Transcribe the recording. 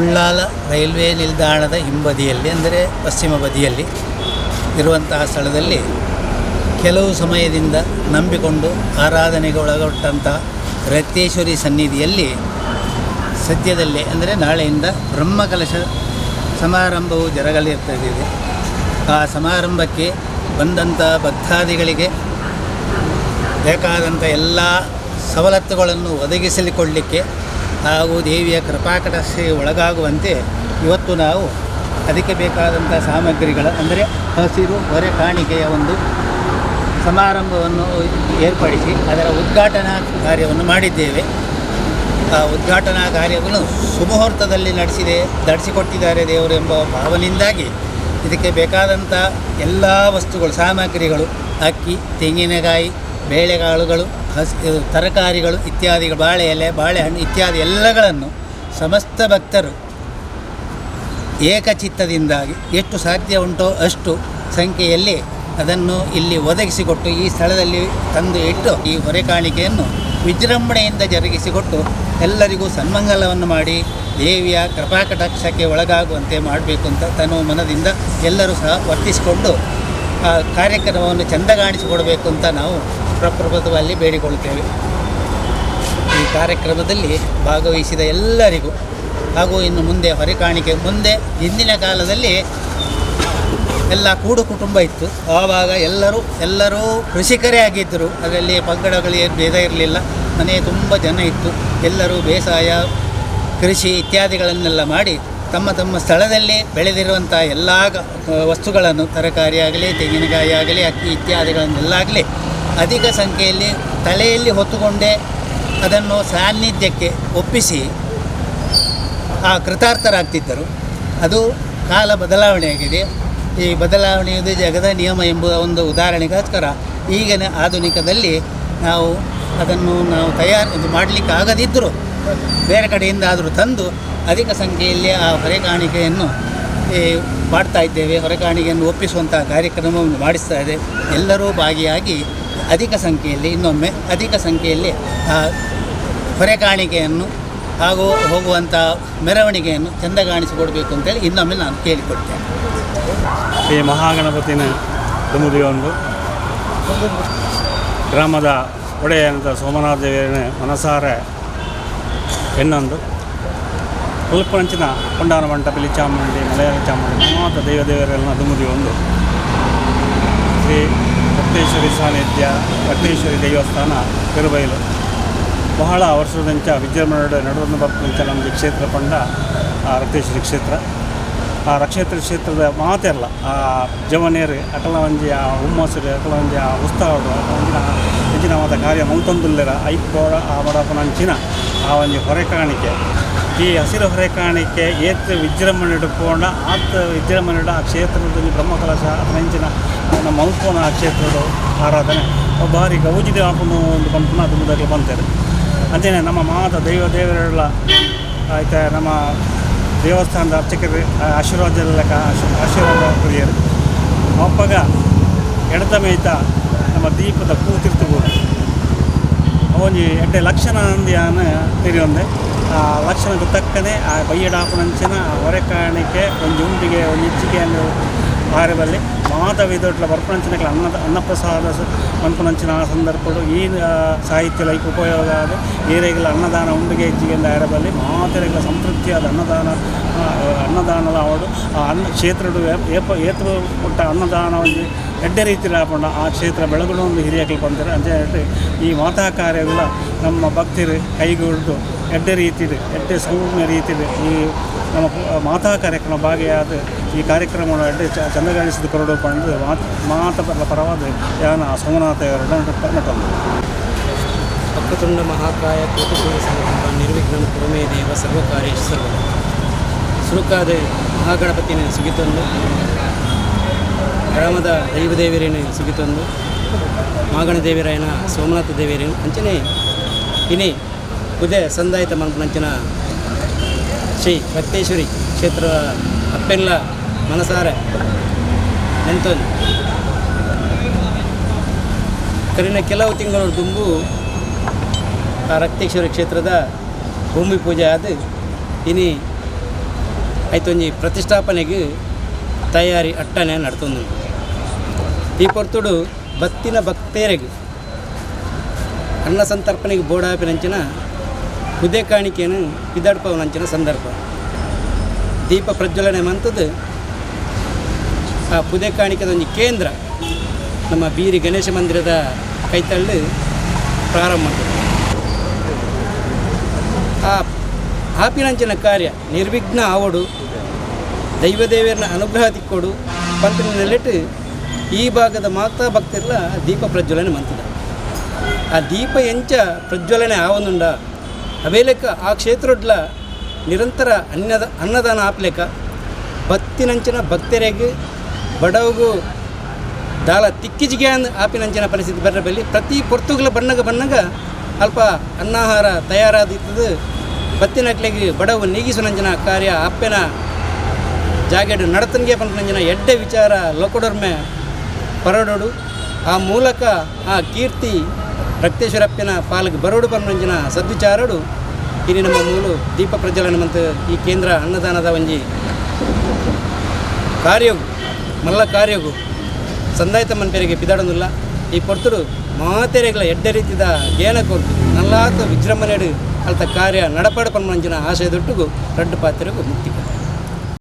Ullal railway ನಿಲ್ದಾಣದ ಹಿಂಬದಿಯಲ್ಲಿ, ಅಂದರೆ ಪಶ್ಚಿಮ ಬದಿಯಲ್ಲಿ ಇರುವಂತಹ ಸ್ಥಳದಲ್ಲಿ ಕೆಲವು ಸಮಯದಿಂದ ನಂಬಿಕೊಂಡು ಆರಾಧನೆಗೆ ಒಳಗೊಟ್ಟಂತಹ ರಕ್ತೇಶ್ವರಿ ಸನ್ನಿಧಿಯಲ್ಲಿ ಸದ್ಯದಲ್ಲೇ, ಅಂದರೆ ನಾಳೆಯಿಂದ ಬ್ರಹ್ಮಕಲಶ ಸಮಾರಂಭವು ಜರಗಲಿರ್ತದೆ. ಆ ಸಮಾರಂಭಕ್ಕೆ ಬಂದಂಥ ಭಕ್ತಾದಿಗಳಿಗೆ ಬೇಕಾದಂಥ ಎಲ್ಲ ಸವಲತ್ತುಗಳನ್ನು ಒದಗಿಸಿಕೊಳ್ಳಲಿಕ್ಕೆ ಹಾಗೂ ದೇವಿಯ ಕೃಪಾಕಟಾಕ್ಷಕ್ಕೆ ಒಳಗಾಗುವಂತೆ ಇವತ್ತು ನಾವು ಅದಕ್ಕೆ ಬೇಕಾದಂಥ ಸಾಮಗ್ರಿಗಳ, ಅಂದರೆ ಹಸಿರು ಹೊರೆ ಕಾಣಿಕೆಯ ಒಂದು ಸಮಾರಂಭವನ್ನು ಏರ್ಪಡಿಸಿ ಅದರ ಉದ್ಘಾಟನಾ ಕಾರ್ಯವನ್ನು ಮಾಡಿದ್ದೇವೆ. ಆ ಉದ್ಘಾಟನಾ ಕಾರ್ಯವನ್ನು ಸುಮುಹೂರ್ತದಲ್ಲಿ ನಡೆಸಿಕೊಟ್ಟಿದ್ದಾರೆ ದೇವರು ಎಂಬ ಭಾವನೆಯಿಂದಾಗಿ ಇದಕ್ಕೆ ಬೇಕಾದಂಥ ಎಲ್ಲ ವಸ್ತುಗಳು, ಸಾಮಗ್ರಿಗಳು, ಅಕ್ಕಿ, ತೆಂಗಿನಕಾಯಿ, ಬೇಳೆಕಾಳುಗಳು, ತರಕಾರಿಗಳು ಇತ್ಯಾದಿಗಳು, ಬಾಳೆ ಎಲೆ, ಬಾಳೆಹಣ್ಣು ಇತ್ಯಾದಿ ಎಲ್ಲಗಳನ್ನು ಸಮಸ್ತ ಭಕ್ತರು ಏಕಚಿತ್ತದಿಂದಾಗಿ ಎಷ್ಟು ಸಾಧ್ಯ ಉಂಟೋ ಅಷ್ಟು ಸಂಖ್ಯೆಯಲ್ಲಿ ಅದನ್ನು ಇಲ್ಲಿ ಒದಗಿಸಿಕೊಟ್ಟು ಈ ಸ್ಥಳದಲ್ಲಿ ತಂದು ಇಟ್ಟು ಈ ಹೊರೆ ಕಾಣಿಕೆಯನ್ನು ವಿಜೃಂಭಣೆಯಿಂದ ಜರುಗಿಸಿಕೊಟ್ಟು ಎಲ್ಲರಿಗೂ ಸನ್ಮಂಗಲವನ್ನು ಮಾಡಿ ದೇವಿಯ ಕೃಪಾಕಟಾಕ್ಷಕ್ಕೆ ಒಳಗಾಗುವಂತೆ ಮಾಡಬೇಕು ಅಂತ ತನ್ನ ಮನದಿಂದ ಎಲ್ಲರೂ ಸಹ ವರ್ತಿಸಿಕೊಂಡು ಆ ಕಾರ್ಯಕ್ರಮವನ್ನು ಚೆಂದಗಾಣಿಸಿಕೊಡಬೇಕು ಅಂತ ನಾವು ಪ್ರಪ್ರಭುತ್ವದಲ್ಲಿ ಬೇಡಿಕೊಳ್ಳುತ್ತೇವೆ. ಈ ಕಾರ್ಯಕ್ರಮದಲ್ಲಿ ಭಾಗವಹಿಸಿದ ಎಲ್ಲರಿಗೂ ಹಾಗೂ ಇನ್ನು ಮುಂದೆ ಹೊರೆ ಕಾಣಿಕೆ, ಮುಂದೆ ಹಿಂದಿನ ಕಾಲದಲ್ಲಿ ಎಲ್ಲ ಕೂಡು ಕುಟುಂಬ ಇತ್ತು. ಆವಾಗ ಎಲ್ಲರೂ ಕೃಷಿಕರೇ ಆಗಿದ್ದರು. ಅದರಲ್ಲಿ ಪಂಗಡಗಳಿಗೆ ಭೇದ ಇರಲಿಲ್ಲ. ಮನೆ ತುಂಬ ಜನ ಇತ್ತು. ಎಲ್ಲರೂ ಬೇಸಾಯ, ಕೃಷಿ ಇತ್ಯಾದಿಗಳನ್ನೆಲ್ಲ ಮಾಡಿ ತಮ್ಮ ತಮ್ಮ ಸ್ಥಳದಲ್ಲಿ ಬೆಳೆದಿರುವಂಥ ಎಲ್ಲ ವಸ್ತುಗಳನ್ನು, ತರಕಾರಿ ಆಗಲಿ, ತೆಂಗಿನಕಾಯಿ ಆಗಲಿ, ಅಕ್ಕಿ ಇತ್ಯಾದಿಗಳನ್ನೆಲ್ಲಾಗಲಿ ಅಧಿಕ ಸಂಖ್ಯೆಯಲ್ಲಿ ತಲೆಯಲ್ಲಿ ಹೊತ್ತುಕೊಂಡೇ ಅದನ್ನು ಸಾನ್ನಿಧ್ಯಕ್ಕೆ ಒಪ್ಪಿಸಿ ಆ ಕೃತಾರ್ಥರಾಗ್ತಿದ್ದರು. ಅದು ಕಾಲ ಬದಲಾವಣೆಯಾಗಿದೆ. ಈ ಬದಲಾವಣೆಯದು ಜಗದ ನಿಯಮ ಎಂಬುವ ಒಂದು ಉದಾಹರಣೆಗೋಸ್ಕರ ಈಗಿನ ಆಧುನಿಕದಲ್ಲಿ ನಾವು ಅದನ್ನು ಮಾಡಲಿಕ್ಕೆ ಆಗದಿದ್ದರೂ ಬೇರೆ ಕಡೆಯಿಂದ ಆದರೂ ತಂದು ಅಧಿಕ ಸಂಖ್ಯೆಯಲ್ಲಿ ಆ ಹೊರೆಕಾಣಿಕೆಯನ್ನು ಮಾಡ್ತಾ ಇದ್ದೇವೆ. ಹೊರೆಕಾಣಿಕೆಯನ್ನು ಒಪ್ಪಿಸುವಂಥ ಕಾರ್ಯಕ್ರಮವನ್ನು ಮಾಡಿಸ್ತಾ ಇದೆ. ಎಲ್ಲರೂ ಭಾಗಿಯಾಗಿ ಇನ್ನೊಮ್ಮೆ ಅಧಿಕ ಸಂಖ್ಯೆಯಲ್ಲಿ ಆ ಹೊರೆಕಾಣಿಕೆಯನ್ನು ಹಾಗೂ ಹೋಗುವಂಥ ಮೆರವಣಿಗೆಯನ್ನು ಚೆಂದಗಾಣಿಸಿಕೊಡಬೇಕು ಅಂತೇಳಿ ಇನ್ನೊಮ್ಮೆ ನಾನು ಕೇಳಿಕೊಡ್ತೇನೆ. ಈ ಮಹಾಗಣಪತಿನ ದುಮುದಿಯೊಂದು ಗ್ರಾಮದ ಒಡೆಯಂತ ಸೋಮನಾಥ ದೇವರ ಮನಸಾರೆ ಎನ್ನೊಂದು ಉಲ್ಪಂಚಿನ ಕೊಂಡಾನ ಮಂಟಪಲ್ಲಿ ಚಾಮುಂಡಿ, ಮಲಯಾಳ ಚಾಮುಂಡಿ ಮಾತ ದೇವರೆಲ್ಲ ದುಮುದಿಯೊಂದು ಶ್ರೀ ರಕ್ತೇಶ್ವರಿ ಸಾನ್ನಿಧ್ಯ ರಕ್ತೇಶ್ವರಿ ದೇವಸ್ಥಾನ ಪೆರುಬೈಲು ಬಹಳ ವರ್ಷದಂಚ ವಿಜೃಂಭಣೆ ನಡುವನ್ನು ಬರ್ಪಂಚ ನಮ್ಮದು ಕ್ಷೇತ್ರ ಪಂಡ ರಕ್ತೇಶ್ವರಿ ಕ್ಷೇತ್ರ. ಆ ಕ್ಷೇತ್ರದ ಮಾತೆಲ್ಲ ಆ ಜವನೇರು ಅಕಲ ಒಂಜಿ ಆ ಹುಮ್ಮಸ್ಸು ಅಕಲ ಒಂಜಿ ಆ ಉತ್ಸಾಹಡು ಹೆಚ್ಚಿನ ಮಾತ ಕಾರ್ಯ ಮಂತೊಂದುಲ್ಲರ ಐಕೋಡ ಆ ಬಡಪನಂಚಿನ ಆ ಒಂಜಿ ಹೊರೆಕಾಣಿಕೆ, ಈ ಹಸಿರು ಹೊರೆಕಾಣಿಕೆ ಏತ್ ವಿಜೃಂಭಣೆ ಇಟ್ಕೊಂಡ ಆತ ವಿಜೃಂಭಣೆ ಆ ಕ್ಷೇತ್ರದ ಬ್ರಹ್ಮಕಲಶ ಅಂಚಿನ ನಮ್ಮ ಮಲ್ಪೋನ ಆ ಕ್ಷೇತ್ರದ ಆರಾಧನೆ ಭಾರಿ ಗೌಜಿದೆ ಹಾಕೊಂಡು ಒಂದು ಬಂಪನ ಅದು ಮುದಕ್ಕೆ ಬಂತಾರೆ. ಅಂಚನೆ ನಮ್ಮ ಮಾತ ದೇವರೆಲ್ಲ ಆಯ್ತಾ ನಮ್ಮ ದೇವಸ್ಥಾನದ ಅರ್ಚಕರು ಆಶೀರ್ವಾದ ಪ್ರಿಯರು ಅಪ್ಪಗ ಎಡತ ಮೇಯ್ತ ನಮ್ಮ ದೀಪದ ಕೂತಿರ್ತುಗಳು ಅವನಿ ಎಡ್ಡೆ ಲಕ್ಷಣ ಅಂದಿಯಾನ ತಿರಿಯೊಂದೆ ಆ ಲಕ್ಷಣಕ್ಕೆ ತಕ್ಕನೆ ಆ ಬೈಯಡಾಪನಂಚಿನ ಹೊರೆ ಕಾಣಿಕೆ ಒಂದು ಉಂಡಿಗೆ ಒಂದು ಹೆಚ್ಚಿಗೆ ಅನ್ನೋ ಆರದಲ್ಲಿ ಮಾತವಿದೊಟ್ಲ ಬರ್ಪನಂಚಿನ ಅನ್ನಪ್ರಸಾದ ಮನ್ಪನಂಚಿನ ಆ ಸಂದರ್ಭಗಳು ಈ ಸಾಹಿತ್ಯ ಲೈಕ್ ಉಪಯೋಗ ಆದ ಏರೆಗಳ ಅನ್ನದಾನ ಉಂಡಿಗೆ ಹೆಚ್ಚಿಗೆ ಆರದಲ್ಲಿ ಮಾತೆರೆಗಳ ಸಂತೃಪ್ತಿಯಾದ ಅನ್ನದಾನದ ಅವಳು ಆ ಕ್ಷೇತ್ರಡು ಏತು ಕೊಟ್ಟ ಅನ್ನದಾನ ಒಂದು ಎಡ್ಡೆ ರೀತಿಯಲ್ಲಿ ಹಾಕೊಂಡ ಆ ಕ್ಷೇತ್ರ ಬೆಳಗುಣ ಒಂದು ಹಿರಿಯಕ್ಕೆ ಬಂದರೆ ಅಂತ ಹೇಳಿ ಈ ಮಾತಾ ಕಾರ್ಯಗಳ ನಮ್ಮ ಭಕ್ತರು ಕೈಗೂಡಿದು ಎಡ್ಡೆ ರೀತಿದೆ ಎಡ್ಡೆ ಸೌಮ್ಯ ರೀತಿದೆ ಈ ನಮ್ಮ ಮಾತಾ ಕಾರ್ಯಕ್ರಮ ಭಾಗಿಯಾದ ಈ ಕಾರ್ಯಕ್ರಮವನ್ನು ಎಡ್ಡೆ ಚಂದಗಾಣಿಸಿದ ಕೊರಡು ಪಂಡು ಮಾತ ಪರವಾದ ಯಾನ ಸೋಮನಾಥ ನಟಂದು ವಕ್ರತುಂಡ ಮಹಾಕಾಯ ಕೋಟಿಸೂರ್ಯ ಸಮಪ್ರಭ ನಿರ್ವಿಘ್ನಂ ಕುರುಮೇ ದೇವ ಸರ್ವಕಾರ್ಯೇಷು ಸರ್ವದಾ. ಸುರುಕಾದ ಮಹಾಗಣಪತಿನ ಸುಗಿತೊಂದು ಗ್ರಾಮದ ದೈವದೇವರೇನು ಸುಗಿತೊಂದು ಮಾಗಣ ದೇವರಾಯನ ಸೋಮನಾಥ ದೇವರೇನು ಅಂಚನೆ ಇನಿ ಉದಯ ಸಂದಾಯಿತ ಮನಪನಂಚಿನ ಶ್ರೀ ರಕ್ತೇಶ್ವರಿ ಕ್ಷೇತ್ರ ಅಪ್ಪೆಲ್ಲ ಮನಸಾರೆ ನೆಂತೊಂದು ಕರಿನ ಕೆಲವು ತಿಂಗಳು ತುಂಬು ಆ ರಕ್ತೇಶ್ವರಿ ಕ್ಷೇತ್ರದ ಭೂಮಿ ಪೂಜೆ ಆದ ಇನಿ ಐತೊಂಜಿ ಪ್ರತಿಷ್ಠಾಪನೆಗೆ ತಯಾರಿ ಅಟ್ಟನೆ ನಡ್ತೊಂದು ಈ ಪೊರ್ತುಡು ಬತ್ತಿನ ಭಕ್ತೇರೆಗೆ ಅನ್ನ ಸಂತರ್ಪಣೆಗೆ ಬೋಡಾಪಿನಂಚಿನ ಉದೇ ಕಾಣಿಕೆಯನ್ನು ಪಿದಾಡ್ಪವನಂಚಿನ ಸಂದರ್ಭ ದೀಪ ಪ್ರಜ್ವಲನೆ ಮಂತದ್ದು ಆ ಪುದೆ ಕಾಣಿಕೆದೊಂದು ಕೇಂದ್ರ ನಮ್ಮ ಬೀರಿ ಗಣೇಶ ಮಂದಿರದ ಕೈತಳ್ಳಿ ಪ್ರಾರಂಭ ಮಾಡ್ತದೆ. ಆ ಆಪಿನಂಚಿನ ಕಾರ್ಯ ನಿರ್ವಿಘ್ನ ಆವಡು ದೈವದೇವರನ್ನ ಅನುಗ್ರಹ ತಿಕ್ಕೋಡು ಪಂಪಿನ ನೆಲೆಟ್ಟು ಈ ಭಾಗದ ಮಾತಾ ಭಕ್ತರೆಲ್ಲ ದೀಪ ಪ್ರಜ್ವಲನೆ ಮಂತದ. ಆ ದೀಪ ಎಂಚ ಪ್ರಜ್ವಲನೆ ಆವೊಂದುಂಡ ಅವೇಲೆಕ್ಕ ಆ ಕ್ಷೇತ್ರಡ್ಲ ನಿರಂತರ ಅನ್ನದಾನ ಆಪ್ಲೆಕ್ಕ ಬತ್ತಿನಂಚಿನ ಭಕ್ತರಿಗೆ ಬಡವಗೂ ದಾಲ ತಿಕ್ಕಿಜಿಗೆ ಅಂದ್ ಆಪಿನಂಚಿನ ಪರಿಸ್ಥಿತಿ ಬರ್ರ ಬಲ್ಲಿ ಪ್ರತಿ ಪೊರ್ತುಗಳ ಬಣ್ಣಗ ಅಲ್ಪ ಅನ್ನಾಹಾರ ತಯಾರಾದಿತ್ತದು ಬತ್ತಿನಕ್ಲೆಗೆ ಬಡವು ನೀಗಿಸುನಂಚಿನ ಕಾರ್ಯ ಆಪ್ಪೆನ ಜಾಗೆಡು ನಡತನ್ಗೆ ಪಂಪನಂಚಿನ ಎಡ್ಡೆ ವಿಚಾರ ಲೋಕೊಡರ್ಮೆ ಪರಡೋಡು ಆ ಮೂಲಕ ಆ ಕೀರ್ತಿ ರಕ್ತೇಶ್ವರಪ್ಪನ ಪಾಲಿಗೆ ಬರೋಡು ಪಂಪನಂಚಿನ ಸದ್ವಿಚಾರಡು ಇಲ್ಲಿ ನಮ್ಮ ಮೂಲು ದೀಪ ಪ್ರಜ್ವಲನೆ ಮತ್ತು ಈ ಕೇಂದ್ರ ಅನ್ನದಾನದ ಒಂಜಿ ಕಾರ್ಯವು ಮಲ್ಲ ಕಾರ್ಯವು ಸಂದಾಯಿತ ಮನ್ಪೇರಿಗೆ ಪಿದಾಡೋದಿಲ್ಲ ಈ ಪೊರ್ತುಡು ಮಾತೆರೆಗಳ ಎಡ್ಡೆ ರೀತಿದ ಜ್ಞಾನ ಕೊಟ್ಟು ನಲ್ಲಾತ ವಿಜೃಂಭಣೆಡು ಅಲ್ತ ಕಾರ್ಯ ನಡಪಾಡು ಪನ್ಮಂಜಿನ ಆಶಯದೊಟ್ಟಿಗೂ ರಡ್ಡು ಪಾತ್ರೆಗೂ ಮುಕ್ತಿ.